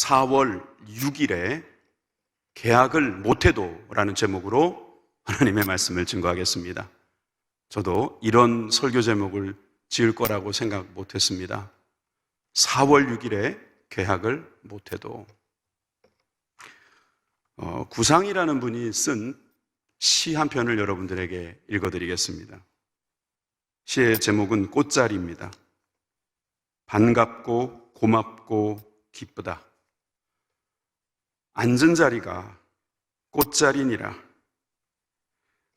4월 6일에 계약을 못해도 라는 제목으로 하나님의 말씀을 증거하겠습니다. 저도 이런 설교 제목을 지을 거라고 생각 못했습니다. 4월 6일에 계약을 못해도. 구상이라는 분이 쓴 시 한 편을 여러분들에게 읽어드리겠습니다. 시의 제목은 꽃자리입니다. 반갑고 고맙고 기쁘다. 앉은 자리가 꽃자리니라.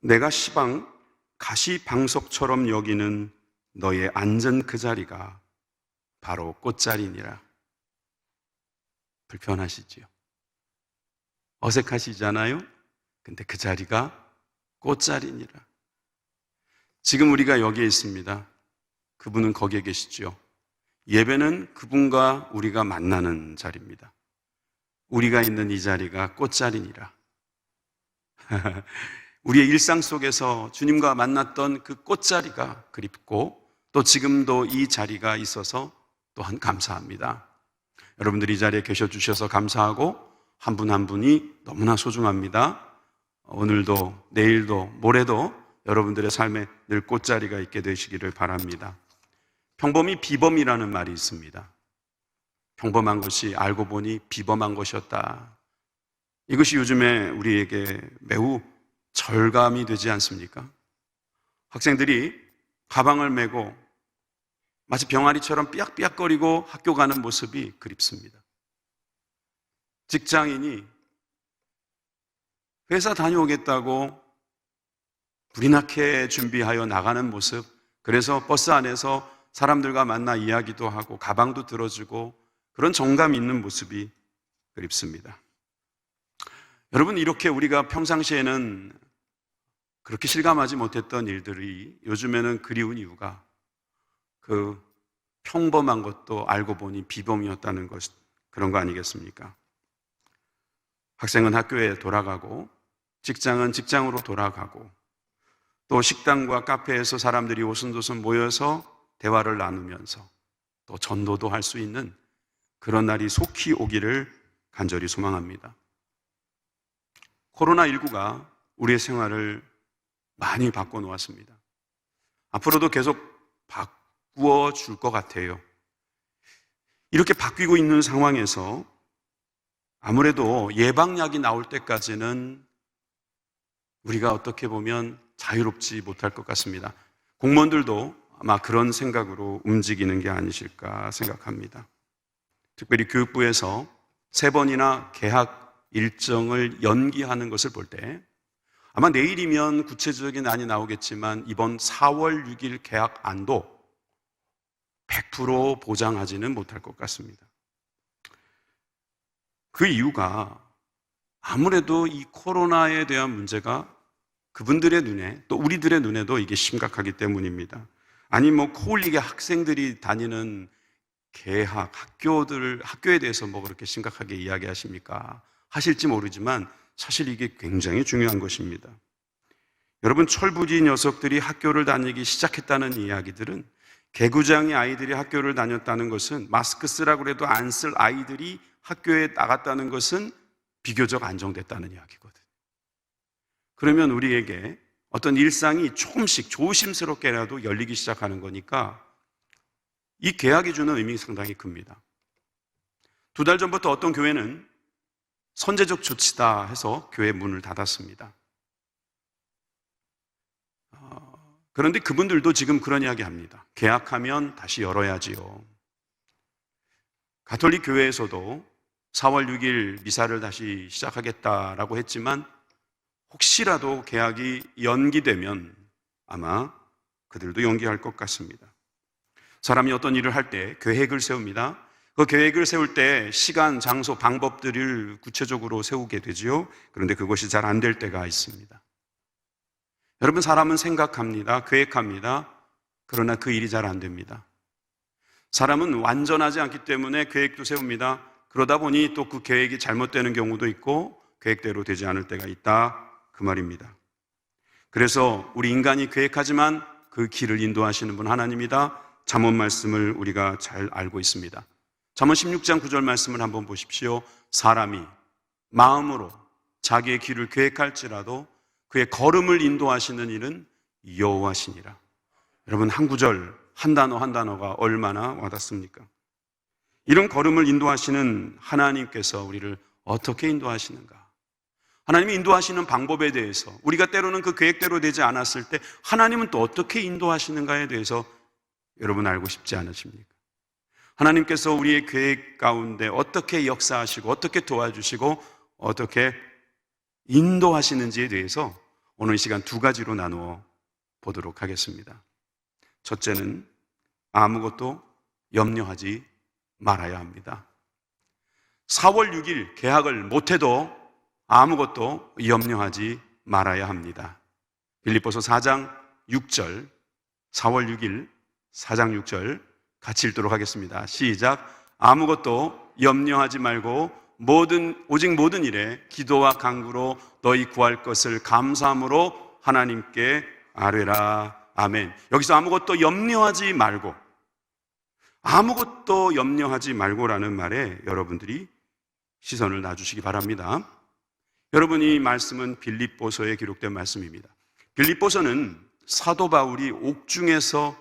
내가 시방 가시방석처럼 여기는 너의 앉은 그 자리가 바로 꽃자리니라. 불편하시지요? 어색하시잖아요? 근데 그 자리가 꽃자리니라. 지금 우리가 여기에 있습니다. 그분은 거기에 계시죠. 예배는 그분과 우리가 만나는 자리입니다. 우리가 있는 이 자리가 꽃자리니라. 우리의 일상 속에서 주님과 만났던 그 꽃자리가 그립고 또 지금도 이 자리가 있어서 또한 감사합니다. 여러분들이 이 자리에 계셔 주셔서 감사하고 한 분 한 분이 너무나 소중합니다. 오늘도 내일도 모레도 여러분들의 삶에 늘 꽃자리가 있게 되시기를 바랍니다. 평범이 비범이라는 말이 있습니다. 평범한 것이 알고 보니 비범한 것이었다. 이것이 요즘에 우리에게 매우 절감이 되지 않습니까? 학생들이 가방을 메고 마치 병아리처럼 삐약삐약거리고 학교 가는 모습이 그립습니다. 직장인이 회사 다녀오겠다고 불이 나게 준비하여 나가는 모습, 그래서 버스 안에서 사람들과 만나 이야기도 하고 가방도 들어주고 그런 정감 있는 모습이 그립습니다. 여러분, 이렇게 우리가 평상시에는 그렇게 실감하지 못했던 일들이 요즘에는 그리운 이유가 그 평범한 것도 알고 보니 비범이었다는 것, 그런 거 아니겠습니까? 학생은 학교에 돌아가고 직장은 직장으로 돌아가고 또 식당과 카페에서 사람들이 오순도순 모여서 대화를 나누면서 또 전도도 할 수 있는 그런 날이 속히 오기를 간절히 소망합니다. 코로나19가 우리의 생활을 많이 바꿔놓았습니다. 앞으로도 계속 바꾸어 줄 것 같아요. 이렇게 바뀌고 있는 상황에서 아무래도 예방약이 나올 때까지는 우리가 어떻게 보면 자유롭지 못할 것 같습니다. 공무원들도 아마 그런 생각으로 움직이는 게 아니실까 생각합니다. 특별히 교육부에서 3번이나 개학 일정을 연기하는 것을 볼 때 아마 내일이면 구체적인 안이 나오겠지만 이번 4월 6일 개학안도 100% 보장하지는 못할 것 같습니다. 그 이유가 아무래도 이 코로나에 대한 문제가 그분들의 눈에 또 우리들의 눈에도 이게 심각하기 때문입니다. 아니 코 흘리게 학생들이 다니는 개학, 학교에 대해서 그렇게 심각하게 이야기하십니까? 하실지 모르지만 사실 이게 굉장히 중요한 것입니다. 여러분, 철부지 녀석들이 학교를 다니기 시작했다는 이야기들은 개구장이 아이들이 학교를 다녔다는 것은 마스크 쓰라고 해도 안 쓸 아이들이 학교에 나갔다는 것은 비교적 안정됐다는 이야기거든요. 그러면 우리에게 어떤 일상이 조금씩 조심스럽게라도 열리기 시작하는 거니까 이 개학이 주는 의미가 상당히 큽니다. 2달 전부터 어떤 교회는 선제적 조치다 해서 교회 문을 닫았습니다. 그런데 그분들도 지금 그런 이야기 합니다. 개학하면 다시 열어야지요. 가톨릭 교회에서도 4월 6일 미사를 다시 시작하겠다라고 했지만 혹시라도 개학이 연기되면 아마 그들도 연기할 것 같습니다. 사람이 어떤 일을 할 때 계획을 세웁니다. 그 계획을 세울 때 시간, 장소, 방법들을 구체적으로 세우게 되지요. 그런데 그것이 잘 안 될 때가 있습니다. 여러분, 사람은 생각합니다. 계획합니다. 그러나 그 일이 잘 안 됩니다. 사람은 완전하지 않기 때문에 계획도 세웁니다. 그러다 보니 또 그 계획이 잘못되는 경우도 있고 계획대로 되지 않을 때가 있다, 그 말입니다. 그래서 우리 인간이 계획하지만 그 길을 인도하시는 분 하나님이다. 잠언 말씀을 우리가 잘 알고 있습니다. 잠언 16장 9절 말씀을 한번 보십시오. 사람이 마음으로 자기의 길을 계획할지라도 그의 걸음을 인도하시는 이는 여호와시니라. 여러분, 한 구절, 한 단어 한 단어가 얼마나 와닿습니까? 이런 걸음을 인도하시는 하나님께서 우리를 어떻게 인도하시는가? 하나님이 인도하시는 방법에 대해서, 우리가 때로는 그 계획대로 되지 않았을 때 하나님은 또 어떻게 인도하시는가에 대해서 여러분 알고 싶지 않으십니까? 하나님께서 우리의 계획 가운데 어떻게 역사하시고 어떻게 도와주시고 어떻게 인도하시는지에 대해서 오늘 이 시간 두 가지로 나누어 보도록 하겠습니다. 첫째는 아무것도 염려하지 말아야 합니다. 4월 6일 개학을 못해도 아무것도 염려하지 말아야 합니다. 빌립보서 4장 6절, 4월 6일 4장 6절 같이 읽도록 하겠습니다. 시작. 아무것도 염려하지 말고 오직 모든 일에 기도와 간구로 너희 구할 것을 감사함으로 하나님께 아뢰라. 아멘. 여기서 아무것도 염려하지 말고, 아무것도 염려하지 말고라는 말에 여러분들이 시선을 놔주시기 바랍니다. 여러분, 이 말씀은 빌립보서에 기록된 말씀입니다. 빌립보서는 사도 바울이 옥중에서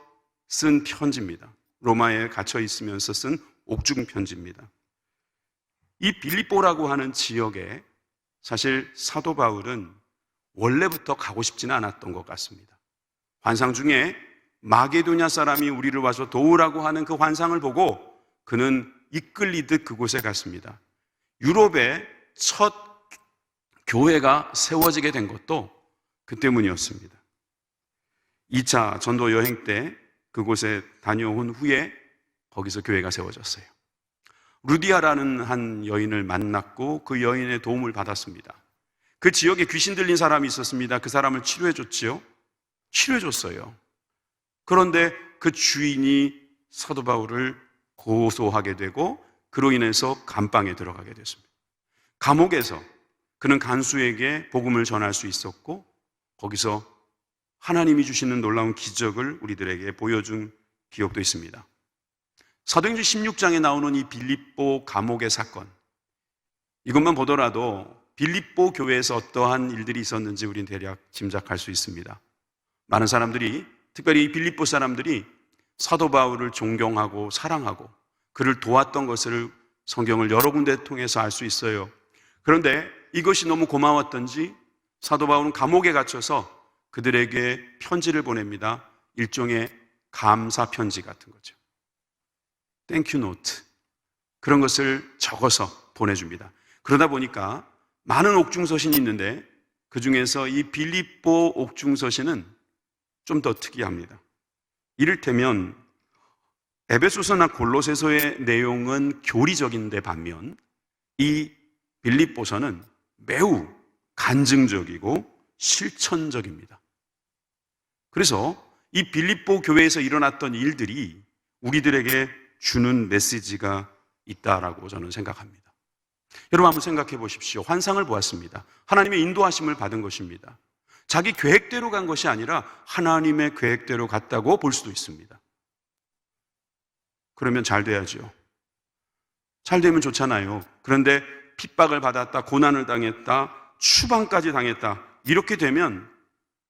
쓴 편지입니다. 로마에 갇혀 있으면서 쓴 옥중 편지입니다. 이 빌립보라고 하는 지역에 사실 사도 바울은 원래부터 가고 싶지는 않았던 것 같습니다. 환상 중에 마게도냐 사람이 우리를 와서 도우라고 하는 그 환상을 보고 그는 이끌리듯 그곳에 갔습니다. 유럽의 첫 교회가 세워지게 된 것도 그 때문이었습니다. 2차 전도 여행 때 그곳에 다녀온 후에 거기서 교회가 세워졌어요. 루디아라는 한 여인을 만났고 그 여인의 도움을 받았습니다. 그 지역에 귀신 들린 사람이 있었습니다. 그 사람을 치료해줬지요. 치료해줬어요. 그런데 그 주인이 사도 바울을 고소하게 되고 그로 인해서 감방에 들어가게 됐습니다. 감옥에서 그는 간수에게 복음을 전할 수 있었고 거기서 하나님이 주시는 놀라운 기적을 우리들에게 보여준 기억도 있습니다. 사도행전 16장에 나오는 이 빌립보 감옥의 사건, 이것만 보더라도 빌립보 교회에서 어떠한 일들이 있었는지 우리는 대략 짐작할 수 있습니다. 많은 사람들이, 특별히 이 빌립보 사람들이 사도 바울을 존경하고 사랑하고 그를 도왔던 것을 성경을 여러 군데 통해서 알 수 있어요. 그런데 이것이 너무 고마웠던지 사도 바울은 감옥에 갇혀서 그들에게 편지를 보냅니다. 일종의 감사 편지 같은 거죠. 땡큐 노트, 그런 것을 적어서 보내줍니다. 그러다 보니까 많은 옥중서신이 있는데 그 중에서 이 빌립보 옥중서신은 좀 더 특이합니다. 이를테면 에베소서나 골로새서의 내용은 교리적인데 반면 이 빌립보서는 매우 간증적이고 실천적입니다. 그래서 이 빌립보 교회에서 일어났던 일들이 우리들에게 주는 메시지가 있다라고 저는 생각합니다. 여러분 한번 생각해 보십시오. 환상을 보았습니다. 하나님의 인도하심을 받은 것입니다. 자기 계획대로 간 것이 아니라 하나님의 계획대로 갔다고 볼 수도 있습니다. 그러면 잘 돼야죠. 잘 되면 좋잖아요. 그런데 핍박을 받았다, 고난을 당했다, 추방까지 당했다, 이렇게 되면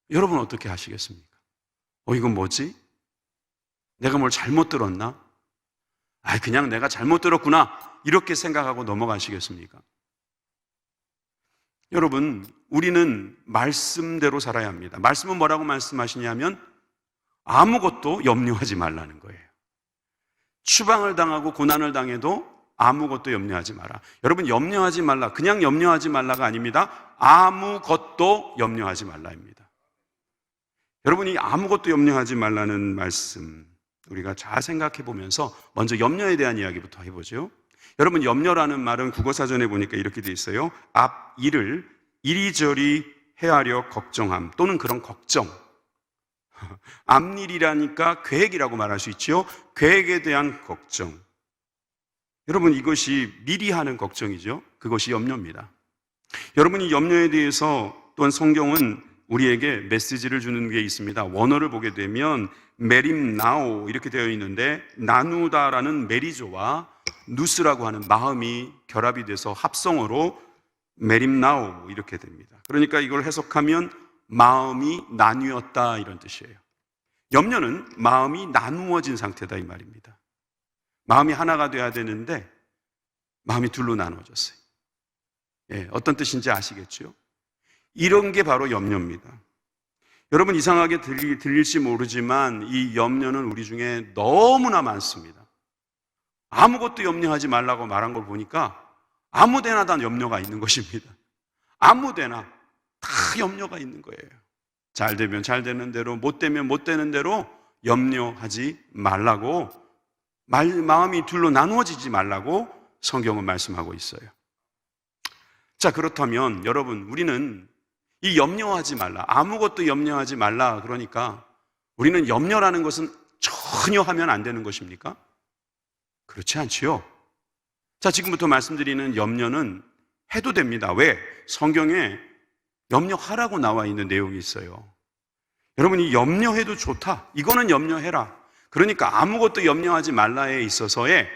여러분 어떻게 하시겠습니까? 이건 뭐지? 내가 뭘 잘못 들었나? 그냥 내가 잘못 들었구나, 이렇게 생각하고 넘어가시겠습니까? 여러분, 우리는 말씀대로 살아야 합니다. 말씀은 뭐라고 말씀하시냐면 아무것도 염려하지 말라는 거예요. 추방을 당하고 고난을 당해도 아무것도 염려하지 마라. 여러분, 염려하지 말라, 그냥 염려하지 말라가 아닙니다. 아무것도 염려하지 말라입니다. 여러분이 아무것도 염려하지 말라는 말씀, 우리가 잘 생각해 보면서 먼저 염려에 대한 이야기부터 해보죠. 여러분, 염려라는 말은 국어사전에 보니까 이렇게 돼 있어요. 앞 일을 이리저리 헤아려 걱정함, 또는 그런 걱정. 앞일이라니까 계획이라고 말할 수 있죠. 계획에 대한 걱정. 여러분, 이것이 미리 하는 걱정이죠. 그것이 염려입니다. 여러분이 염려에 대해서 또한 성경은 우리에게 메시지를 주는 게 있습니다. 원어를 보게 되면 메림나오 이렇게 되어 있는데 나누다라는 메리조와 누스라고 하는 마음이 결합이 돼서 합성어로 메림나오 이렇게 됩니다. 그러니까 이걸 해석하면 마음이 나뉘었다 이런 뜻이에요. 염려는 마음이 나누어진 상태다 이 말입니다. 마음이 하나가 돼야 되는데 마음이 둘로 나누어졌어요. 어떤 뜻인지 아시겠죠? 이런 게 바로 염려입니다. 여러분 이상하게 들릴지 모르지만 이 염려는 우리 중에 너무나 많습니다. 아무것도 염려하지 말라고 말한 걸 보니까 아무데나 다 염려가 있는 것입니다. 아무데나 다 염려가 있는 거예요. 잘 되면 잘 되는 대로, 못 되면 못 되는 대로 염려하지 말라고, 마음이 둘로 나누어지지 말라고 성경은 말씀하고 있어요. 자, 그렇다면 여러분, 우리는 이 염려하지 말라, 아무것도 염려하지 말라, 그러니까 우리는 염려라는 것은 전혀 하면 안 되는 것입니까? 그렇지 않지요. 자, 지금부터 말씀드리는 염려는 해도 됩니다. 왜? 성경에 염려하라고 나와 있는 내용이 있어요. 여러분이 염려해도 좋다, 이거는 염려해라, 그러니까 아무것도 염려하지 말라에 있어서의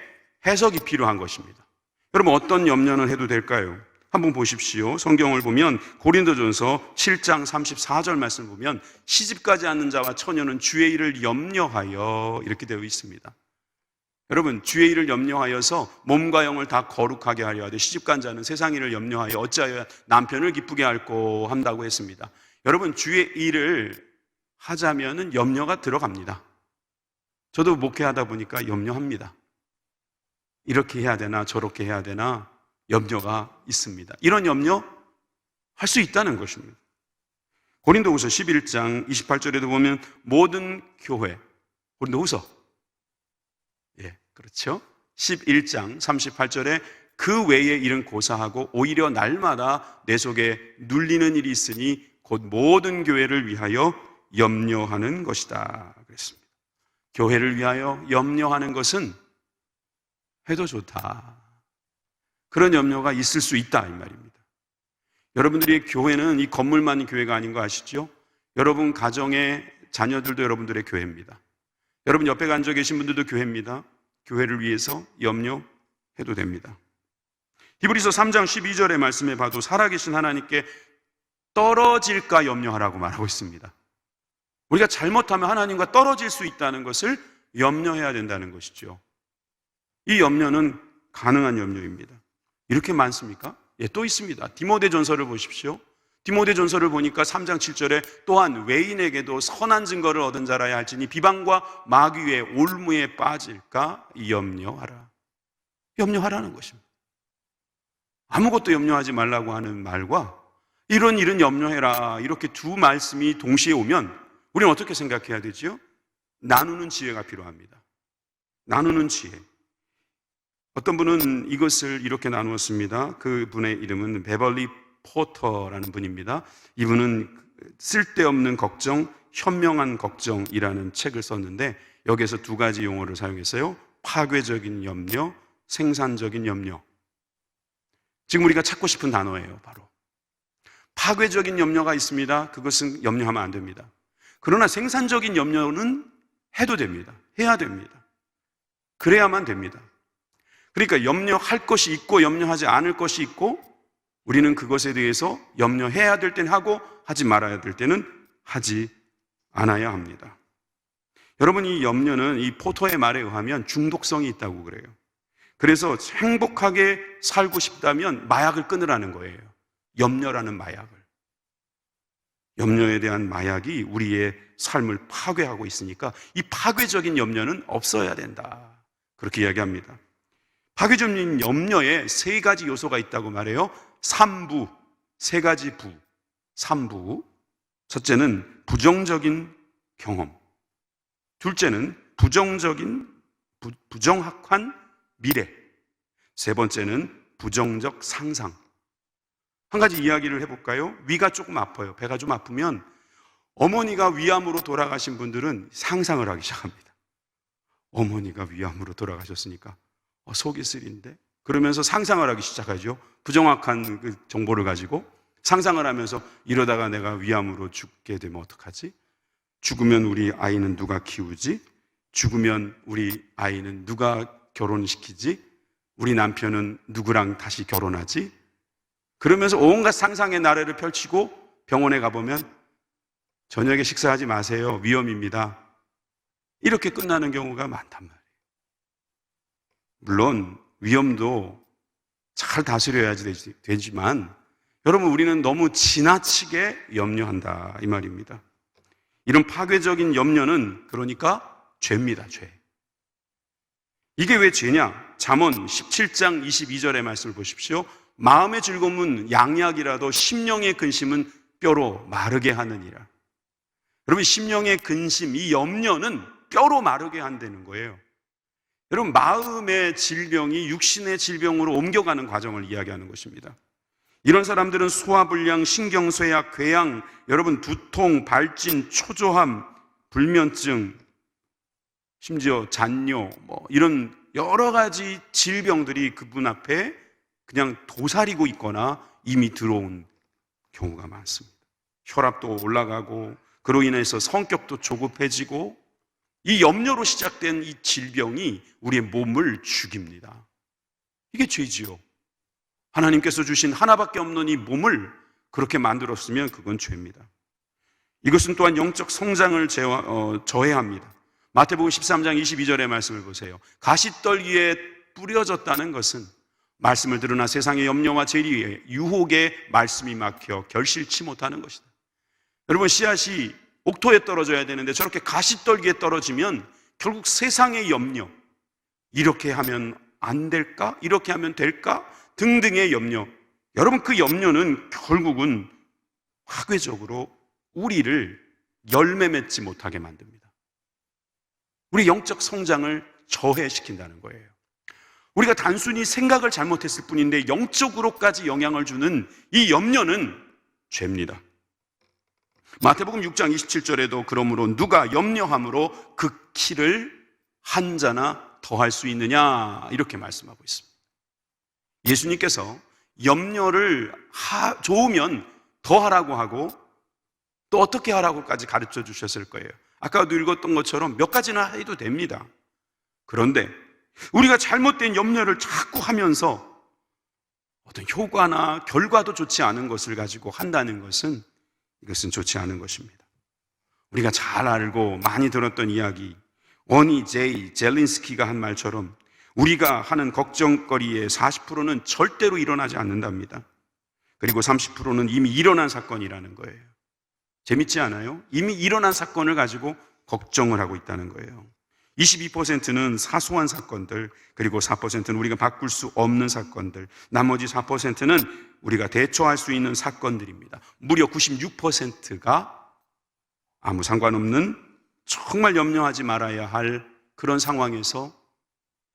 해석이 필요한 것입니다. 여러분 어떤 염려는 해도 될까요? 한번 보십시오. 성경을 보면 고린도전서 7장 34절 말씀을 보면 시집가지 않는 자와 처녀는 주의 일을 염려하여 이렇게 되어 있습니다. 여러분 주의 일을 염려하여서 몸과 영을 다 거룩하게 하려 하되 시집간 자는 세상 일을 염려하여 어찌하여 남편을 기쁘게 할꼬 한다고 했습니다. 여러분 주의 일을 하자면은 염려가 들어갑니다. 저도 목회하다 보니까 염려합니다. 이렇게 해야 되나 저렇게 해야 되나 염려가 있습니다. 이런 염려 할 수 있다는 것입니다. 고린도후서 11장 28절에도 보면 모든 교회, 고린도후서 그렇죠? 11장 38절에 그 외의 일은 고사하고 오히려 날마다 내 속에 눌리는 일이 있으니 곧 모든 교회를 위하여 염려하는 것이다 그랬습니다. 교회를 위하여 염려하는 것은 해도 좋다, 그런 염려가 있을 수 있다 이 말입니다. 여러분들이 교회는 이 건물만 교회가 아닌 거 아시죠? 여러분 가정의 자녀들도 여러분들의 교회입니다. 여러분 옆에 앉아 계신 분들도 교회입니다. 교회를 위해서 염려해도 됩니다. 히브리서 3장 12절의 말씀에 봐도 살아계신 하나님께 떨어질까 염려하라고 말하고 있습니다. 우리가 잘못하면 하나님과 떨어질 수 있다는 것을 염려해야 된다는 것이죠. 이 염려는 가능한 염려입니다. 이렇게 많습니까? 또 있습니다. 디모데전서를 보십시오. 디모데전서를 보니까 3장 7절에 또한 외인에게도 선한 증거를 얻은 자라야 할지니 비방과 마귀의 올무에 빠질까 염려하라. 염려하라는 것입니다. 아무것도 염려하지 말라고 하는 말과 이런 일은 염려해라, 이렇게 두 말씀이 동시에 오면 우리는 어떻게 생각해야 되지요? 나누는 지혜가 필요합니다. 나누는 지혜. 어떤 분은 이것을 이렇게 나누었습니다. 그분의 이름은 베벌리 포터라는 분입니다. 이분은 쓸데없는 걱정, 현명한 걱정이라는 책을 썼는데 여기에서 두 가지 용어를 사용했어요. 파괴적인 염려, 생산적인 염려. 지금 우리가 찾고 싶은 단어예요. 바로 파괴적인 염려가 있습니다. 그것은 염려하면 안 됩니다. 그러나 생산적인 염려는 해도 됩니다. 해야 됩니다. 그래야만 됩니다. 그러니까 염려할 것이 있고 염려하지 않을 것이 있고, 우리는 그것에 대해서 염려해야 될 때는 하고 하지 말아야 될 때는 하지 않아야 합니다. 여러분 이 염려는 이 포터의 말에 의하면 중독성이 있다고 그래요. 그래서 행복하게 살고 싶다면 마약을 끊으라는 거예요. 염려라는 마약을. 염려에 대한 마약이 우리의 삶을 파괴하고 있으니까 이 파괴적인 염려는 없어야 된다, 그렇게 이야기합니다. 파괴적인 염려에 세 가지 요소가 있다고 말해요. 3부, 세 가지 부, 3부. 첫째는 부정적인 경험, 둘째는 부정확한 미래, 세 번째는 부정적 상상. 한 가지 이야기를 해볼까요? 위가 조금 아파요. 배가 좀 아프면 어머니가 위암으로 돌아가신 분들은 상상을 하기 시작합니다. 어머니가 위암으로 돌아가셨으니까 속이 쓰린데, 그러면서 상상을 하기 시작하죠. 부정확한 그 정보를 가지고 상상을 하면서 이러다가 내가 위암으로 죽게 되면 어떡하지? 죽으면 우리 아이는 누가 키우지? 죽으면 우리 아이는 누가 결혼시키지? 우리 남편은 누구랑 다시 결혼하지? 그러면서 온갖 상상의 나래를 펼치고 병원에 가보면 저녁에 식사하지 마세요. 위험입니다. 이렇게 끝나는 경우가 많단 말이에요. 물론 위험도 잘 다스려야지 되지만 여러분, 우리는 너무 지나치게 염려한다 이 말입니다. 이런 파괴적인 염려는 그러니까 죄입니다. 죄. 이게 왜 죄냐? 잠언 17장 22절의 말씀을 보십시오. 마음의 즐거움은 양약이라도 심령의 근심은 뼈로 마르게 하느니라. 여러분, 심령의 근심, 이 염려는 뼈로 마르게 한다는 거예요. 여러분, 마음의 질병이 육신의 질병으로 옮겨가는 과정을 이야기하는 것입니다. 이런 사람들은 소화불량, 신경쇠약, 궤양, 여러분 두통, 발진, 초조함, 불면증, 심지어 잔뇨, 이런 여러 가지 질병들이 그분 앞에 그냥 도사리고 있거나 이미 들어온 경우가 많습니다. 혈압도 올라가고 그로 인해서 성격도 조급해지고 이 염려로 시작된 이 질병이 우리의 몸을 죽입니다. 이게 죄지요. 하나님께서 주신 하나밖에 없는 이 몸을 그렇게 만들었으면 그건 죄입니다. 이것은 또한 영적 성장을 저해합니다. 마태복음 13장 22절의 말씀을 보세요. 가시떨기에 뿌려졌다는 것은 말씀을 들으나 세상의 염려와 재리에 유혹에 말씀이 막혀 결실치 못하는 것이다. 여러분, 씨앗이 옥토에 떨어져야 되는데 저렇게 가시떨기에 떨어지면 결국 세상의 염려, 이렇게 하면 안 될까? 이렇게 하면 될까? 등등의 염려. 여러분, 그 염려는 결국은 파괴적으로 우리를 열매 맺지 못하게 만듭니다. 우리 영적 성장을 저해시킨다는 거예요. 우리가 단순히 생각을 잘못했을 뿐인데 영적으로까지 영향을 주는 이 염려는 죄입니다. 마태복음 6장 27절에도 그러므로 누가 염려함으로 그 키를 한 자나 더할 수 있느냐 이렇게 말씀하고 있습니다. 예수님께서 염려를 좋으면 더 하라고 하고 또 어떻게 하라고까지 가르쳐 주셨을 거예요. 아까도 읽었던 것처럼 몇 가지나 해도 됩니다. 그런데 우리가 잘못된 염려를 자꾸 하면서 어떤 효과나 결과도 좋지 않은 것을 가지고 한다는 것은 이것은 좋지 않은 것입니다. 우리가 잘 알고 많이 들었던 이야기, 어니 제이 젤린스키가 한 말처럼 우리가 하는 걱정거리의 40%는 절대로 일어나지 않는답니다. 그리고 30%는 이미 일어난 사건이라는 거예요. 재밌지 않아요? 이미 일어난 사건을 가지고 걱정을 하고 있다는 거예요. 22%는 사소한 사건들, 그리고 4%는 우리가 바꿀 수 없는 사건들, 나머지 4%는 우리가 대처할 수 있는 사건들입니다. 무려 96%가 아무 상관없는 정말 염려하지 말아야 할 그런 상황에서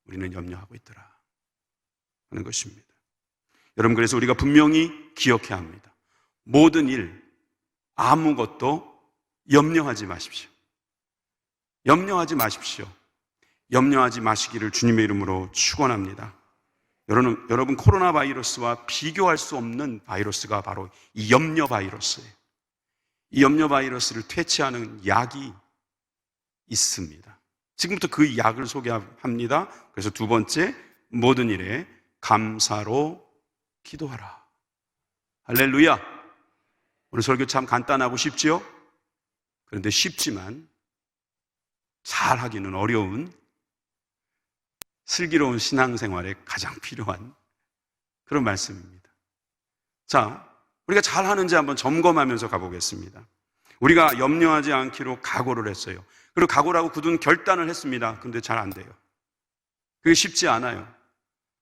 우리는 염려하고 있더라 하는 것입니다. 여러분, 그래서 우리가 분명히 기억해야 합니다. 모든 일, 아무것도 염려하지 마십시오. 염려하지 마십시오. 염려하지 마시기를 주님의 이름으로 축원합니다. 여러분, 코로나 바이러스와 비교할 수 없는 바이러스가 바로 이 염려 바이러스예요. 이 염려 바이러스를 퇴치하는 약이 있습니다. 지금부터 그 약을 소개합니다. 그래서 두 번째, 모든 일에 감사로 기도하라. 할렐루야. 오늘 설교 참 간단하고 쉽지요? 그런데 쉽지만 잘 하기는 어려운 슬기로운 신앙생활에 가장 필요한 그런 말씀입니다. 자, 우리가 잘 하는지 한번 점검하면서 가보겠습니다. 우리가 염려하지 않기로 각오를 했어요. 그리고 각오라고 굳은 결단을 했습니다. 근데 잘 안 돼요. 그게 쉽지 않아요.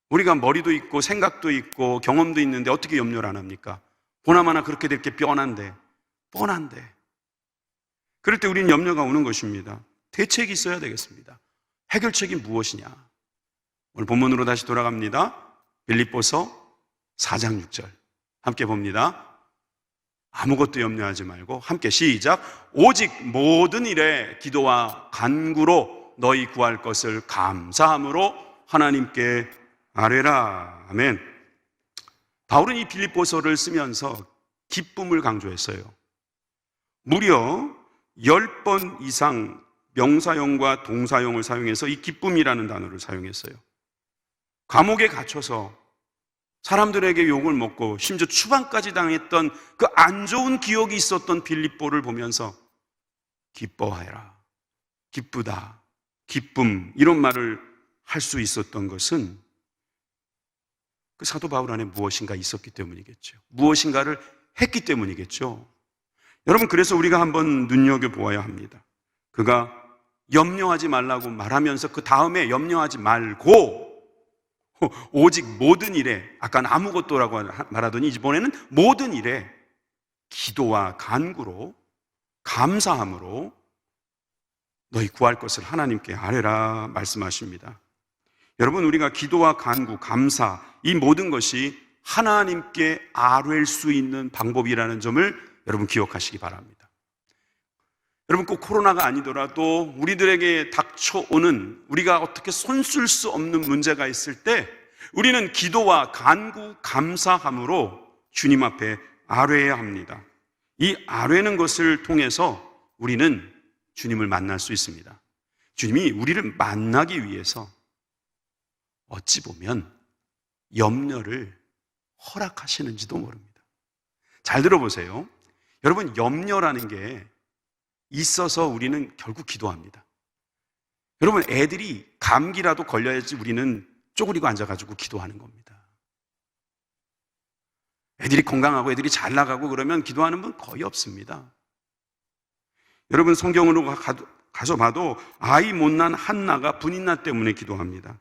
우리가 머리도 있고 생각도 있고 경험도 있는데 어떻게 염려를 안 합니까? 보나마나 그렇게 될 게 뻔한데. 그럴 때 우리는 염려가 오는 것입니다. 대책이 있어야 되겠습니다. 해결책이 무엇이냐? 오늘 본문으로 다시 돌아갑니다. 빌립보서 4장 6절 함께 봅니다. 아무것도 염려하지 말고 함께 시작. 오직 모든 일에 기도와 간구로 너희 구할 것을 감사함으로 하나님께 아뢰라. 아멘. 바울은 이 빌립보서를 쓰면서 기쁨을 강조했어요. 무려 10번 이상 명사형과 동사형을 사용해서 이 기쁨이라는 단어를 사용했어요. 감옥에 갇혀서 사람들에게 욕을 먹고 심지어 추방까지 당했던 그 안 좋은 기억이 있었던 빌립보를 보면서 기뻐하라, 기쁘다, 기쁨 이런 말을 할 수 있었던 것은 그 사도 바울 안에 무엇인가 있었기 때문이겠죠. 무엇인가를 했기 때문이겠죠. 여러분, 그래서 우리가 한번 눈여겨보아야 합니다. 그가 염려하지 말라고 말하면서 그 다음에 염려하지 말고 오직 모든 일에, 아까는 아무것도라고 말하더니 이번에는 모든 일에 기도와 간구로 감사함으로 너희 구할 것을 하나님께 아뢰라 말씀하십니다. 여러분, 우리가 기도와 간구, 감사 이 모든 것이 하나님께 아뢰일 수 있는 방법이라는 점을 여러분 기억하시기 바랍니다. 여러분, 꼭 코로나가 아니더라도 우리들에게 닥쳐오는, 우리가 어떻게 손쓸 수 없는 문제가 있을 때 우리는 기도와 간구, 감사함으로 주님 앞에 아뢰어야 합니다. 이 아뢰는 것을 통해서 우리는 주님을 만날 수 있습니다. 주님이 우리를 만나기 위해서 어찌 보면 염려를 허락하시는지도 모릅니다. 잘 들어보세요. 여러분, 염려라는 게 있어서 우리는 결국 기도합니다. 여러분, 애들이 감기라도 걸려야지 우리는 쪼그리고 앉아가지고 기도하는 겁니다. 애들이 건강하고 애들이 잘 나가고 그러면 기도하는 분 거의 없습니다. 여러분, 성경으로 가서 봐도 아이 못난 한나가 분인나 때문에 기도합니다.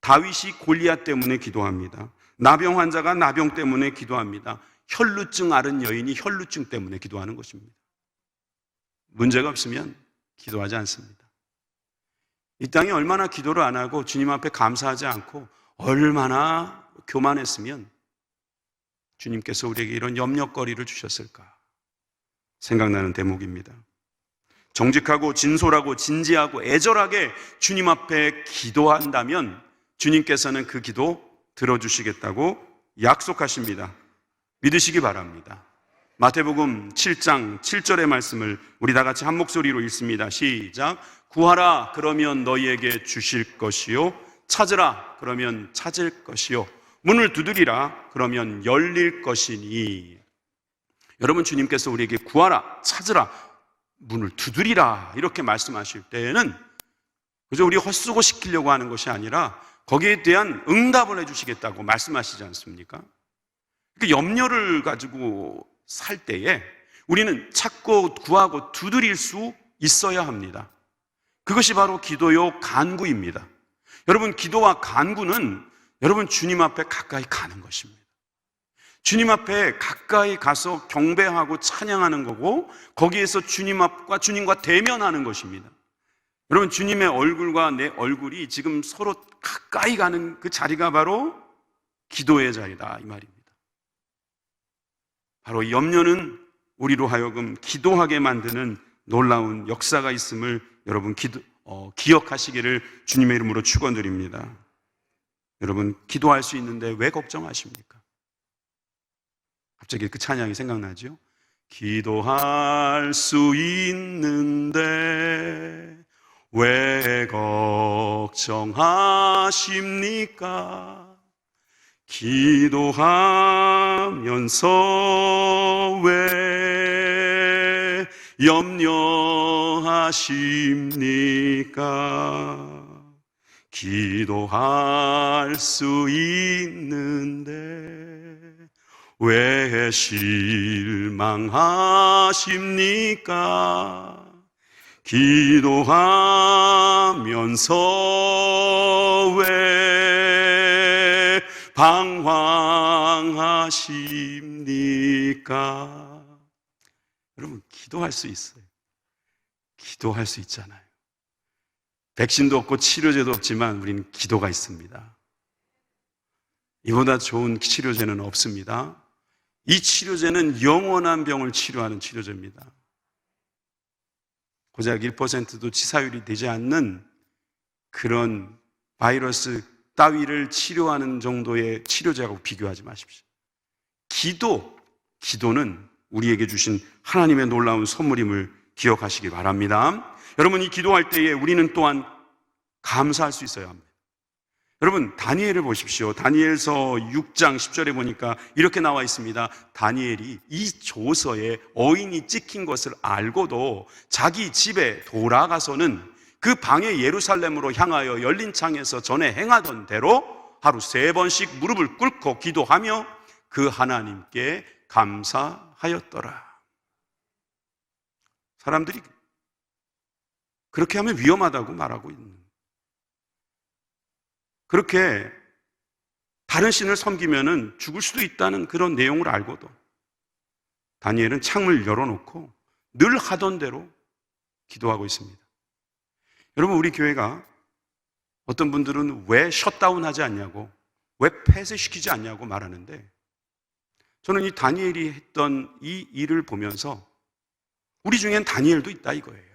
다윗이 골리앗 때문에 기도합니다. 나병 환자가 나병 때문에 기도합니다. 혈루증 앓은 여인이 혈루증 때문에 기도하는 것입니다. 문제가 없으면 기도하지 않습니다. 이 땅에 얼마나 기도를 안 하고 주님 앞에 감사하지 않고 얼마나 교만했으면 주님께서 우리에게 이런 염려거리를 주셨을까 생각나는 대목입니다. 정직하고 진솔하고 진지하고 애절하게 주님 앞에 기도한다면 주님께서는 그 기도 들어주시겠다고 약속하십니다. 믿으시기 바랍니다. 마태복음 7장 7절의 말씀을 우리 다 같이 한 목소리로 읽습니다. 시작. 구하라 그러면 너희에게 주실 것이요, 찾으라 그러면 찾을 것이요, 문을 두드리라 그러면 열릴 것이니. 여러분, 주님께서 우리에게 구하라, 찾으라, 문을 두드리라 이렇게 말씀하실 때에는 그저 우리 헛수고 시키려고 하는 것이 아니라 거기에 대한 응답을 해주시겠다고 말씀하시지 않습니까? 그 염려를 가지고 살 때에 우리는 찾고 구하고 두드릴 수 있어야 합니다. 그것이 바로 기도요 간구입니다. 여러분, 기도와 간구는 여러분 주님 앞에 가까이 가는 것입니다. 주님 앞에 가까이 가서 경배하고 찬양하는 거고, 거기에서 주님과 대면하는 것입니다. 여러분, 주님의 얼굴과 내 얼굴이 지금 서로 가까이 가는 그 자리가 바로 기도의 자리다 이 말입니다. 바로 이 염려는 우리로 하여금 기도하게 만드는 놀라운 역사가 있음을 여러분 기억하시기를 주님의 이름으로 축원드립니다. 여러분, 기도할 수 있는데 왜 걱정하십니까? 갑자기 그 찬양이 생각나죠? 기도할 수 있는데 왜 걱정하십니까? 기도하면서 왜 염려하십니까? 기도할 수 있는데 왜 실망하십니까? 기도하면서 왜 방황하십니까? 여러분, 기도할 수 있어요. 기도할 수 있잖아요. 백신도 없고 치료제도 없지만 우리는 기도가 있습니다. 이보다 좋은 치료제는 없습니다. 이 치료제는 영원한 병을 치료하는 치료제입니다. 고작 1%도 치사율이 되지 않는 그런 바이러스 따위를 치료하는 정도의 치료제하고 비교하지 마십시오. 기도는 우리에게 주신 하나님의 놀라운 선물임을 기억하시기 바랍니다. 여러분, 이 기도할 때에 우리는 또한 감사할 수 있어야 합니다. 여러분, 다니엘을 보십시오. 다니엘서 6장 10절에 보니까 이렇게 나와 있습니다. 다니엘이 이 조서에 어인이 찍힌 것을 알고도 자기 집에 돌아가서는 그 방해 예루살렘으로 향하여 열린 창에서 전에 행하던 대로 하루 3번씩 무릎을 꿇고 기도하며 그 하나님께 감사하였더라. 사람들이 그렇게 하면 위험하다고 말하고 있는, 그렇게 다른 신을 섬기면은 죽을 수도 있다는 그런 내용을 알고도 다니엘은 창을 열어놓고 늘 하던 대로 기도하고 있습니다. 여러분, 우리 교회가 어떤 분들은 왜 셧다운 하지 않냐고, 왜 폐쇄시키지 않냐고 말하는데, 저는 이 다니엘이 했던 이 일을 보면서 우리 중엔 다니엘도 있다 이거예요.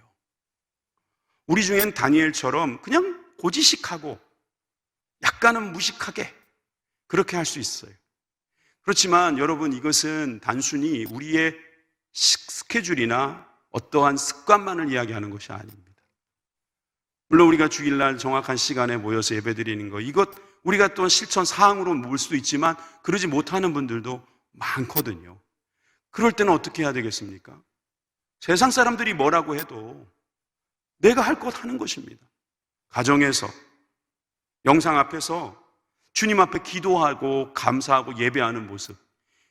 우리 중엔 다니엘처럼 그냥 고지식하고 약간은 무식하게 그렇게 할 수 있어요. 그렇지만 여러분, 이것은 단순히 우리의 스케줄이나 어떠한 습관만을 이야기하는 것이 아닙니다. 물론 우리가 주일날 정확한 시간에 모여서 예배드리는 거, 이것 우리가 또 실천 사항으로 모을 수도 있지만 그러지 못하는 분들도 많거든요. 그럴 때는 어떻게 해야 되겠습니까? 세상 사람들이 뭐라고 해도 내가 할 것 하는 것입니다. 가정에서, 영상 앞에서 주님 앞에 기도하고 감사하고 예배하는 모습,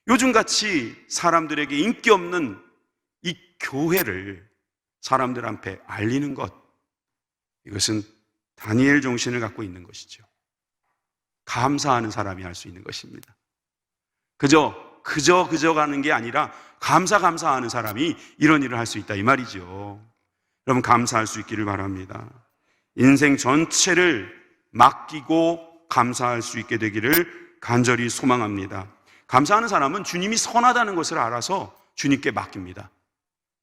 요즘같이 사람들에게 인기 없는 이 교회를 사람들 앞에 알리는 것, 이것은 다니엘 정신을 갖고 있는 것이죠. 감사하는 사람이 할 수 있는 것입니다. 그저 가는 게 아니라 감사하는 사람이 이런 일을 할 수 있다 이 말이죠. 여러분, 감사할 수 있기를 바랍니다. 인생 전체를 맡기고 감사할 수 있게 되기를 간절히 소망합니다. 감사하는 사람은 주님이 선하다는 것을 알아서 주님께 맡깁니다.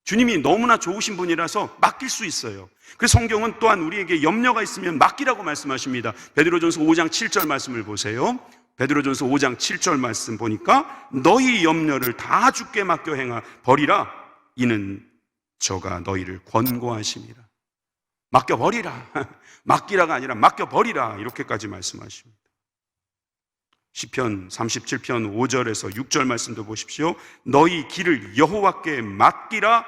주님이 너무나 좋으신 분이라서 맡길 수 있어요. 그래서 성경은 또한 우리에게 염려가 있으면 맡기라고 말씀하십니다. 베드로전서 5장 7절 말씀을 보세요. 베드로전서 5장 7절 말씀 보니까 너희 염려를 다 주께 맡겨 행하 버리라. 이는 저가 너희를 권고하심이라. 맡겨버리라. 맡기라가 아니라 맡겨버리라. 이렇게까지 말씀하십니다. 시편 37편 5절에서 6절 말씀도 보십시오. 너희 길을 여호와께 맡기라.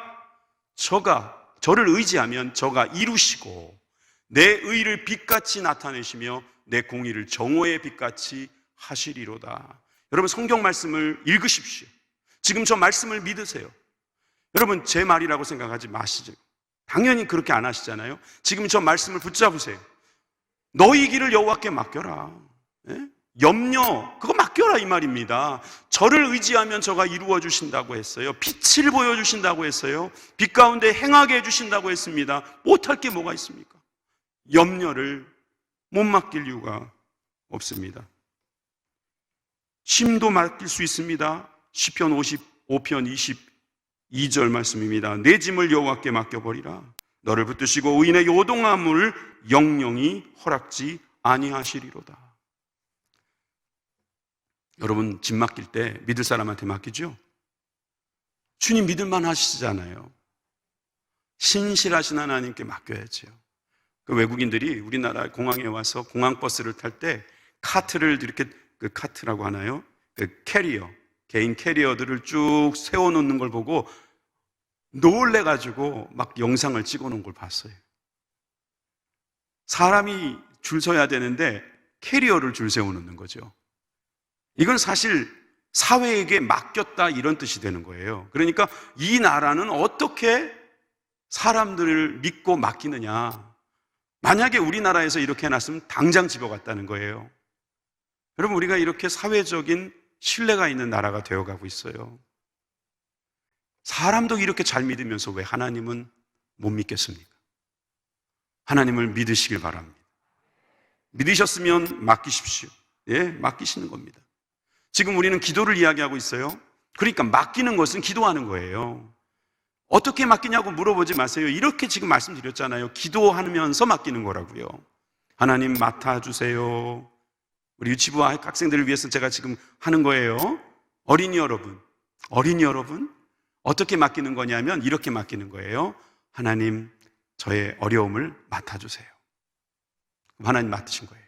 저를 의지하면 저가 이루시고 내 의를 빛같이 나타내시며 내 공의를 정오의 빛같이 하시리로다. 여러분, 성경 말씀을 읽으십시오. 지금 저 말씀을 믿으세요. 여러분, 제 말이라고 생각하지 마시죠. 당연히 그렇게 안 하시잖아요. 지금 저 말씀을 붙잡으세요. 너희 길을 여호와께 맡겨라. 예? 염려, 그거 맡겨라 이 말입니다. 저를 의지하면 저가 이루어 주신다고 했어요. 빛을 보여주신다고 했어요. 빛 가운데 행하게 해주신다고 했습니다. 못할 게 뭐가 있습니까? 염려를 못 맡길 이유가 없습니다. 심도 맡길 수 있습니다. 시편 55편 22절 말씀입니다. 내 짐을 여호와께 맡겨버리라. 너를 붙드시고 의인의 요동함을 영영이 허락지 아니하시리로다. 여러분, 짐 맡길 때 믿을 사람한테 맡기죠? 주님 믿을만 하시잖아요. 신실하신 하나님께 맡겨야죠. 그 외국인들이 우리나라 공항에 와서 공항버스를 탈 때 카트를 이렇게, 그 카트라고 하나요? 그 캐리어, 개인 캐리어들을 쭉 세워놓는 걸 보고 놀래가지고 막 영상을 찍어놓은 걸 봤어요. 사람이 줄 서야 되는데 캐리어를 줄 세워놓는 거죠. 이건 사실 사회에게 맡겼다 이런 뜻이 되는 거예요. 그러니까 이 나라는 어떻게 사람들을 믿고 맡기느냐. 만약에 우리나라에서 이렇게 해놨으면 당장 집어갔다는 거예요. 여러분, 우리가 이렇게 사회적인 신뢰가 있는 나라가 되어가고 있어요. 사람도 이렇게 잘 믿으면서 왜 하나님은 못 믿겠습니까? 하나님을 믿으시길 바랍니다. 믿으셨으면 맡기십시오. 예, 맡기시는 겁니다. 지금 우리는 기도를 이야기하고 있어요. 그러니까 맡기는 것은 기도하는 거예요. 어떻게 맡기냐고 물어보지 마세요. 이렇게 지금 말씀드렸잖아요. 기도하면서 맡기는 거라고요. 하나님 맡아주세요. 우리 유치부 학생들을 위해서 제가 지금 하는 거예요. 어린이 여러분, 어떻게 맡기는 거냐면 이렇게 맡기는 거예요. 하나님, 저의 어려움을 맡아주세요. 그럼 하나님 맡으신 거예요.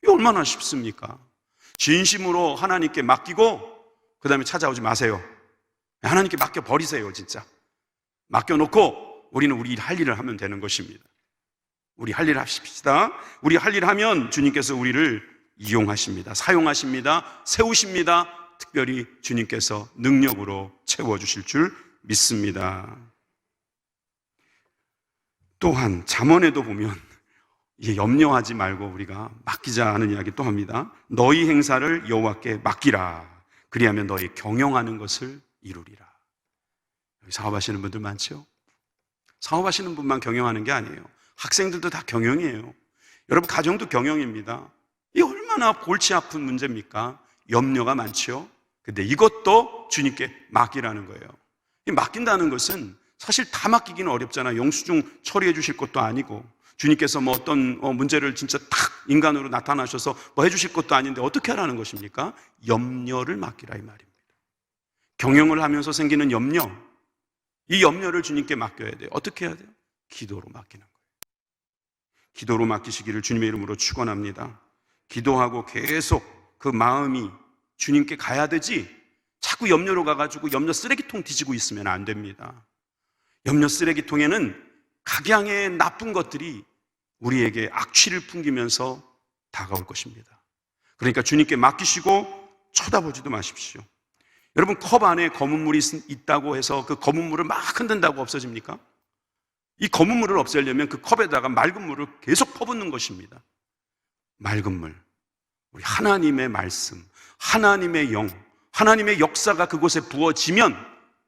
이게 얼마나 쉽습니까? 진심으로 하나님께 맡기고 그 다음에 찾아오지 마세요. 하나님께 맡겨버리세요. 진짜 맡겨놓고 우리는 우리 할 일을 하면 되는 것입니다. 우리 할 일을 하십시다. 우리 할 일 하면 주님께서 우리를 이용하십니다. 사용하십니다. 세우십니다. 특별히 주님께서 능력으로 채워주실 줄 믿습니다. 또한 잠언에도 보면 염려하지 말고 우리가 맡기자 하는 이야기 또 합니다. 너희 행사를 여호와께 맡기라. 그리하면 너희 경영하는 것을 이루리라. 여기 사업하시는 분들 많죠? 사업하시는 분만 경영하는 게 아니에요. 학생들도 다 경영이에요. 여러분 가정도 경영입니다. 이 얼마나 골치 아픈 문제입니까? 염려가 많죠. 근데 이것도 주님께 맡기라는 거예요. 이 맡긴다는 것은 사실 다 맡기기는 어렵잖아요. 영수증 처리해 주실 것도 아니고 주님께서 뭐 어떤 문제를 진짜 탁 인간으로 나타나셔서 뭐 해주실 것도 아닌데 어떻게 하라는 것입니까? 염려를 맡기라 이 말입니다. 경영을 하면서 생기는 염려, 이 염려를 주님께 맡겨야 돼요. 어떻게 해야 돼요? 기도로 맡기는 거예요. 기도로 맡기시기를 주님의 이름으로 축원합니다. 기도하고 계속 그 마음이 주님께 가야 되지 자꾸 염려로 가가지고 염려 쓰레기통 뒤지고 있으면 안 됩니다. 염려 쓰레기통에는 각양의 나쁜 것들이 우리에게 악취를 풍기면서 다가올 것입니다. 그러니까 주님께 맡기시고 쳐다보지도 마십시오. 여러분 컵 안에 검은 물이 있다고 해서 그 검은 물을 막 흔든다고 없어집니까? 이 검은 물을 없애려면 그 컵에다가 맑은 물을 계속 퍼붓는 것입니다. 맑은 물, 우리 하나님의 말씀, 하나님의 영, 하나님의 역사가 그곳에 부어지면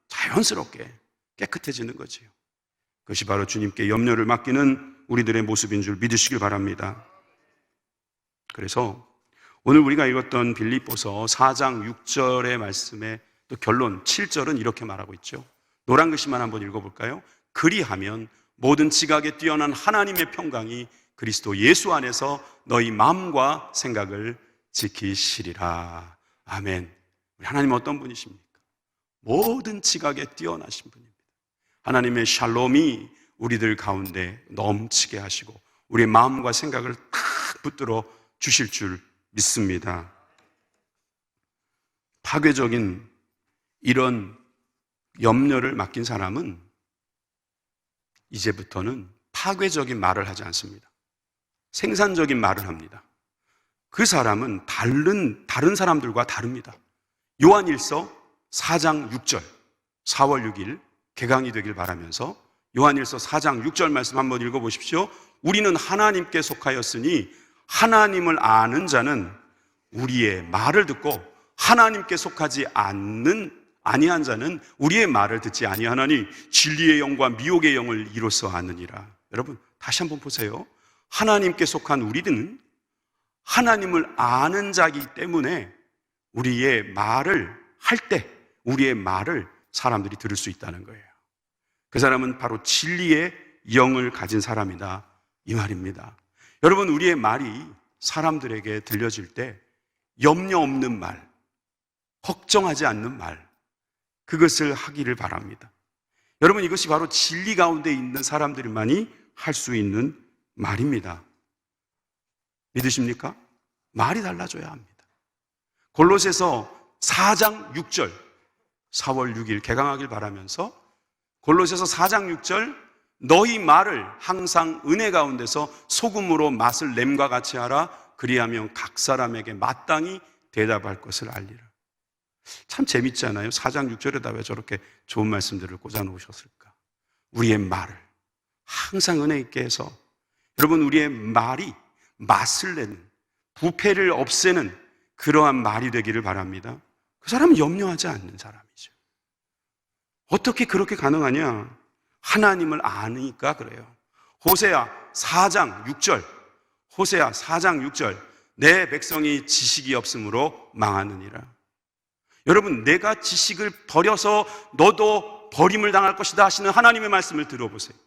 자연스럽게 깨끗해지는 거지요. 그것이 바로 주님께 염려를 맡기는 우리들의 모습인 줄 믿으시길 바랍니다. 그래서 오늘 우리가 읽었던 빌립보서 4장 6절의 말씀의 또 결론 7절은 이렇게 말하고 있죠. 노란 글씨만 한번 읽어볼까요? 그리하면 모든 지각에 뛰어난 하나님의 평강이 그리스도 예수 안에서 너희 마음과 생각을 지키시리라. 아멘. 우리 하나님은 어떤 분이십니까? 모든 지각에 뛰어나신 분입니다. 하나님의 샬롬이 우리들 가운데 넘치게 하시고 우리의 마음과 생각을 탁 붙들어 주실 줄 믿습니다. 파괴적인 이런 염려를 맡긴 사람은 이제부터는 파괴적인 말을 하지 않습니다. 생산적인 말을 합니다. 그 사람은 다른 사람들과 다릅니다. 요한일서 4장 6절 4월 6일 개강이 되길 바라면서 요한일서 4장 6절 말씀 한번 읽어보십시오. 우리는 하나님께 속하였으니 하나님을 아는 자는 우리의 말을 듣고 하나님께 속하지 아니한 자는 우리의 말을 듣지 아니하나니 진리의 영과 미혹의 영을 이로써 아느니라. 여러분 다시 한번 보세요. 하나님께 속한 우리들은 하나님을 아는 자이기 때문에 우리의 말을 할 때 우리의 말을 사람들이 들을 수 있다는 거예요. 그 사람은 바로 진리의 영을 가진 사람이다 이 말입니다. 여러분 우리의 말이 사람들에게 들려질 때 염려 없는 말, 걱정하지 않는 말, 그것을 하기를 바랍니다. 여러분 이것이 바로 진리 가운데 있는 사람들만이 할 수 있는 말입니다. 믿으십니까? 말이 달라져야 합니다. 골로새서 4장 6절 4월 6일 개강하길 바라면서 골로새서 4장 6절 너희 말을 항상 은혜 가운데서 소금으로 맛을 냄과 같이 하라. 그리하면 각 사람에게 마땅히 대답할 것을 알리라. 참 재밌잖아요. 4장 6절에다 왜 저렇게 좋은 말씀들을 꽂아 놓으셨을까? 우리의 말을 항상 은혜 있게 해서 여러분 우리의 말이 맛을 내는 부패를 없애는 그러한 말이 되기를 바랍니다. 그 사람은 염려하지 않는 사람이죠. 어떻게 그렇게 가능하냐? 하나님을 아니까 그래요. 호세아 4장 6절 호세아 4장 6절 내 백성이 지식이 없으므로 망하느니라. 여러분 내가 지식을 버려서 너도 버림을 당할 것이다 하시는 하나님의 말씀을 들어보세요.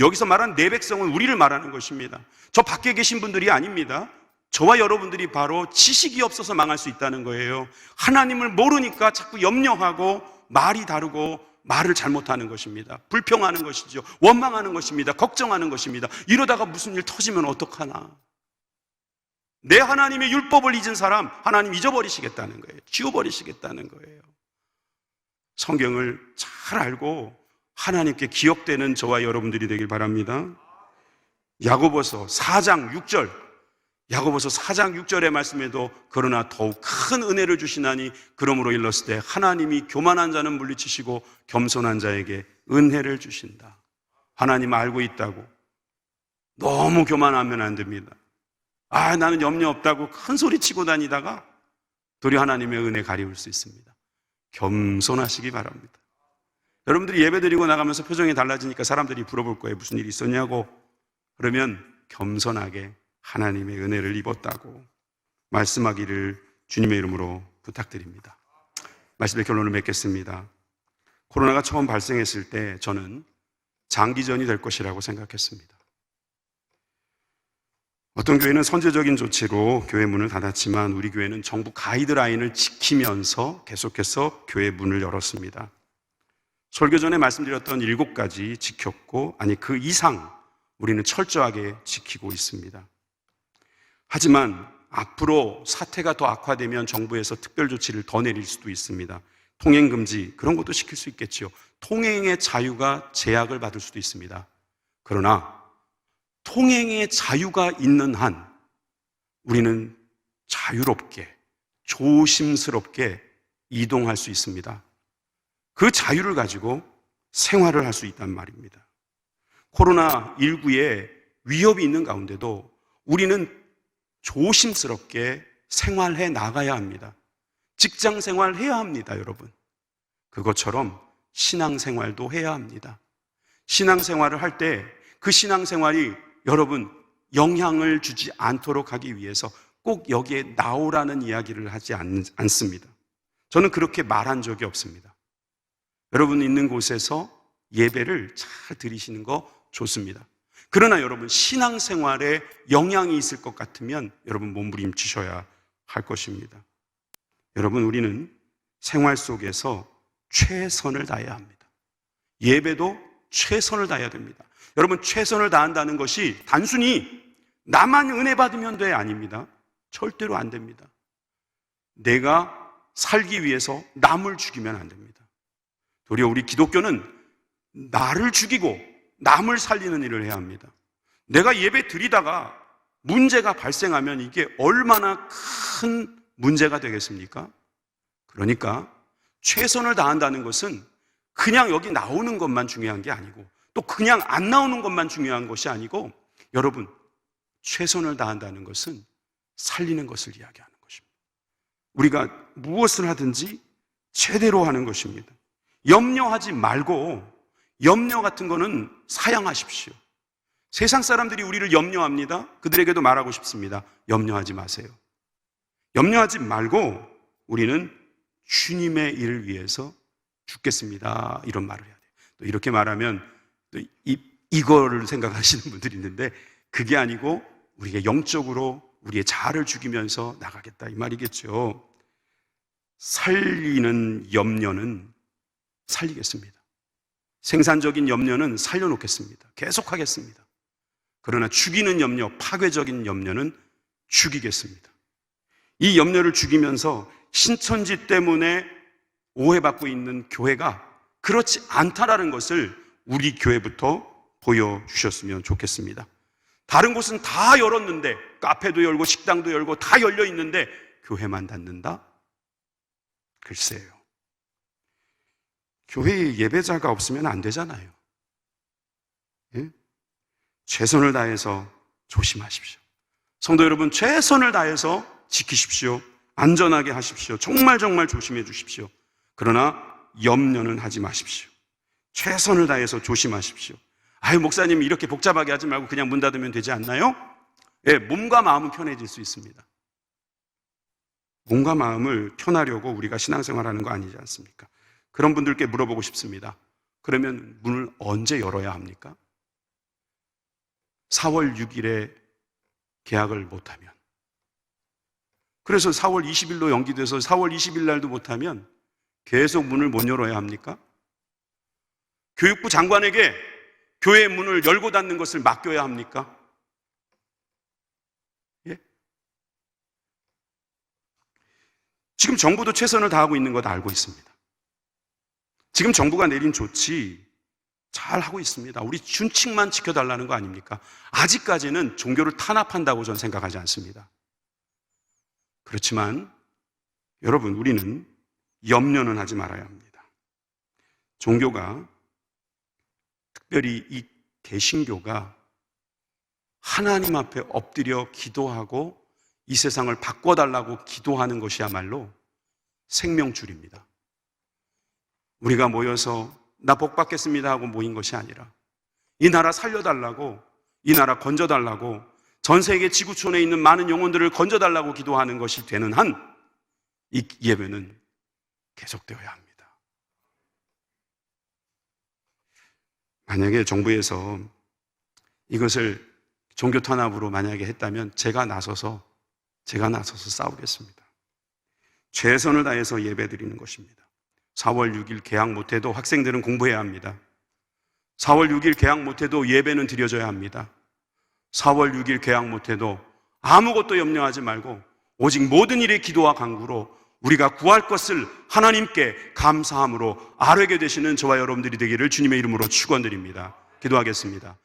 여기서 말한 내 백성은 우리를 말하는 것입니다. 저 밖에 계신 분들이 아닙니다. 저와 여러분들이 바로 지식이 없어서 망할 수 있다는 거예요. 하나님을 모르니까 자꾸 염려하고 말이 다르고 말을 잘못하는 것입니다. 불평하는 것이죠. 원망하는 것입니다. 걱정하는 것입니다. 이러다가 무슨 일 터지면 어떡하나. 내 하나님의 율법을 잊은 사람 하나님 잊어버리시겠다는 거예요. 지워버리시겠다는 거예요. 성경을 잘 알고 하나님께 기억되는 저와 여러분들이 되길 바랍니다. 야고보서 4장 6절, 야고보서 4장 6절의 말씀에도 그러나 더욱 큰 은혜를 주시나니 그러므로 일렀을 때 하나님이 교만한 자는 물리치시고 겸손한 자에게 은혜를 주신다. 하나님 알고 있다고 너무 교만하면 안 됩니다. 나는 염려 없다고 큰 소리 치고 다니다가 도리어 하나님의 은혜 가리울 수 있습니다. 겸손하시기 바랍니다. 여러분들이 예배 드리고 나가면서 표정이 달라지니까 사람들이 물어볼 거예요. 무슨 일이 있었냐고. 그러면 겸손하게 하나님의 은혜를 입었다고 말씀하기를 주님의 이름으로 부탁드립니다. 말씀의 결론을 맺겠습니다. 코로나가 처음 발생했을 때 저는 장기전이 될 것이라고 생각했습니다. 어떤 교회는 선제적인 조치로 교회 문을 닫았지만 우리 교회는 정부 가이드라인을 지키면서 계속해서 교회 문을 열었습니다. 설교 전에 말씀드렸던 7가지 지켰고, 그 이상 우리는 철저하게 지키고 있습니다. 하지만 앞으로 사태가 더 악화되면 정부에서 특별 조치를 더 내릴 수도 있습니다. 통행 금지, 그런 것도 시킬 수 있겠죠. 통행의 자유가 제약을 받을 수도 있습니다. 그러나 통행의 자유가 있는 한 우리는 자유롭게, 조심스럽게 이동할 수 있습니다. 그 자유를 가지고 생활을 할 수 있단 말입니다. 코로나19에 위협이 있는 가운데도 우리는 조심스럽게 생활해 나가야 합니다. 직장 생활 해야 합니다, 여러분. 그것처럼 신앙생활도 해야 합니다. 신앙생활을 할 때 그 신앙생활이 여러분 영향을 주지 않도록 하기 위해서 꼭 여기에 나오라는 이야기를 하지 않습니다. 저는 그렇게 말한 적이 없습니다. 여러분 있는 곳에서 예배를 잘 드리시는 거 좋습니다. 그러나 여러분 신앙생활에 영향이 있을 것 같으면 여러분 몸부림치셔야 할 것입니다. 여러분 우리는 생활 속에서 최선을 다해야 합니다. 예배도 최선을 다해야 됩니다. 여러분 최선을 다한다는 것이 단순히 나만 은혜 받으면 돼 아닙니다. 절대로 안 됩니다. 내가 살기 위해서 남을 죽이면 안 됩니다. 도리어 우리 기독교는 나를 죽이고 남을 살리는 일을 해야 합니다. 내가 예배 드리다가 문제가 발생하면 이게 얼마나 큰 문제가 되겠습니까? 그러니까 최선을 다한다는 것은 그냥 여기 나오는 것만 중요한 게 아니고 또 그냥 안 나오는 것만 중요한 것이 아니고 여러분 최선을 다한다는 것은 살리는 것을 이야기하는 것입니다. 우리가 무엇을 하든지 제대로 하는 것입니다. 염려하지 말고 염려 같은 거는 사양하십시오. 세상 사람들이 우리를 염려합니다. 그들에게도 말하고 싶습니다. 염려하지 마세요. 염려하지 말고 우리는 주님의 일을 위해서 죽겠습니다. 이런 말을 해야 돼요. 또 이렇게 말하면 또 이거를 생각하시는 분들이 있는데 그게 아니고 우리가 영적으로 우리의 자아를 죽이면서 나가겠다 이 말이겠죠. 살리는 염려는 살리겠습니다. 생산적인 염려는 살려놓겠습니다. 계속하겠습니다. 그러나 죽이는 염려, 파괴적인 염려는 죽이겠습니다. 이 염려를 죽이면서 신천지 때문에 오해받고 있는 교회가 그렇지 않다라는 것을 우리 교회부터 보여주셨으면 좋겠습니다. 다른 곳은 다 열었는데 카페도 열고 식당도 열고 다 열려 있는데 교회만 닫는다? 글쎄요. 교회에 예배자가 없으면 안 되잖아요. 예? 최선을 다해서 조심하십시오. 성도 여러분, 최선을 다해서 지키십시오. 안전하게 하십시오. 정말 조심해 주십시오. 그러나 염려는 하지 마십시오. 최선을 다해서 조심하십시오. 목사님 이렇게 복잡하게 하지 말고 그냥 문 닫으면 되지 않나요? 예, 몸과 마음은 편해질 수 있습니다. 몸과 마음을 편하려고 우리가 신앙생활하는 거 아니지 않습니까? 그런 분들께 물어보고 싶습니다. 그러면 문을 언제 열어야 합니까? 4월 6일에 계약을 못하면, 그래서 4월 20일로 연기돼서 4월 20일 날도 못하면 계속 문을 못 열어야 합니까? 교육부 장관에게 교회 문을 열고 닫는 것을 맡겨야 합니까? 예? 지금 정부도 최선을 다하고 있는 거 다 알고 있습니다. 지금 정부가 내린 조치 잘 하고 있습니다. 우리 준칙만 지켜달라는 거 아닙니까? 아직까지는 종교를 탄압한다고 저는 생각하지 않습니다. 그렇지만 여러분, 우리는 염려는 하지 말아야 합니다. 종교가, 특별히 이 개신교가 하나님 앞에 엎드려 기도하고 이 세상을 바꿔달라고 기도하는 것이야말로 생명줄입니다. 우리가 모여서 나 복 받겠습니다 하고 모인 것이 아니라 이 나라 살려달라고, 이 나라 건져달라고, 전 세계 지구촌에 있는 많은 영혼들을 건져달라고 기도하는 것이 되는 한 이 예배는 계속되어야 합니다. 만약에 정부에서 이것을 종교 탄압으로 만약에 했다면 제가 나서서 싸우겠습니다. 최선을 다해서 예배드리는 것입니다. 4월 6일 개학 못해도 학생들은 공부해야 합니다. 4월 6일 개학 못해도 예배는 드려져야 합니다. 4월 6일 개학 못해도 아무것도 염려하지 말고 오직 모든 일에 기도와 간구로 우리가 구할 것을 하나님께 감사함으로 아뢰게 되시는 저와 여러분들이 되기를 주님의 이름으로 축원드립니다. 기도하겠습니다.